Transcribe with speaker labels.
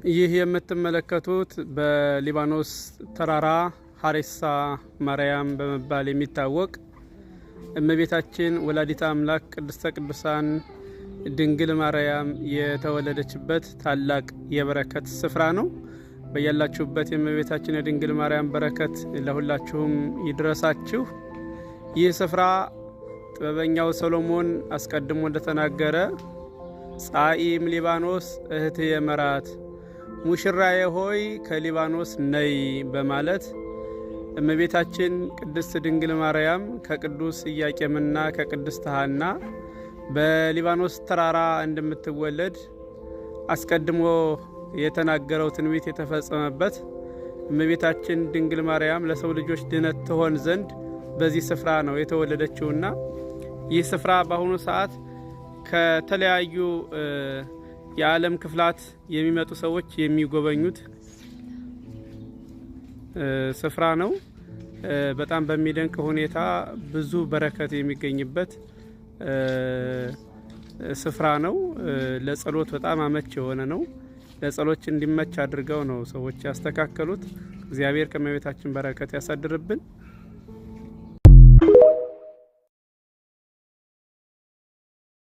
Speaker 1: ይህ የምትመለከቱት በሊባኖስ ተራራ ሀሪሳ ማርያም በመባል የሚታወቅ እመቤታችን ወላዲተ አምላክ ቅድስተ ቅዱሳን ድንግል ማርያም የተወለደችበት ታላቅ የበረከት ስፍራ ነው። በያላችሁበት የእመቤታችን የድንግል ማርያም በረከት ለሁላችሁም ይድረሳችሁ። ይህ ስፍራ ጥበበኛው ሰሎሞን አስቀድሞ እንደተናገረ ጻኢም ሊባኖስ እህትየ መራት ሙሽራዬ ሆይ ከሊባኖስ ነይ በማለት እመቤታችን ቅድስት ድንግል ማርያም ከቅዱስ ኢያቄምና ከቅድስት ሐና በሊባኖስ ተራራ እንደምትወለድ አስቀድሞ የተናገረው ትንቢት የተፈጸመበት እመቤታችን ድንግል ማርያም ለሰው ልጆች ድነት ትሆን ዘንድ በዚህ ስፍራ ነው የተወለደችውና ይህ ስፍራ በአሁኑ ሰዓት ከተለያዩ የዓለም ክፍላት የሚመጡ ሰዎች የሚጎበኙት ስፍራ ነው። በጣም በሚደንቅ ሁኔታ ብዙ በረከት የሚገኝበት ስፍራ ነው። ለጸሎት በጣም አመች የሆነ ነው። ለጸሎት እንዲመች አድርገው ነው ሰዎች ያስተካከሉት። እግዚአብሔር ከእመቤታችን በረከት ያሳድርብን።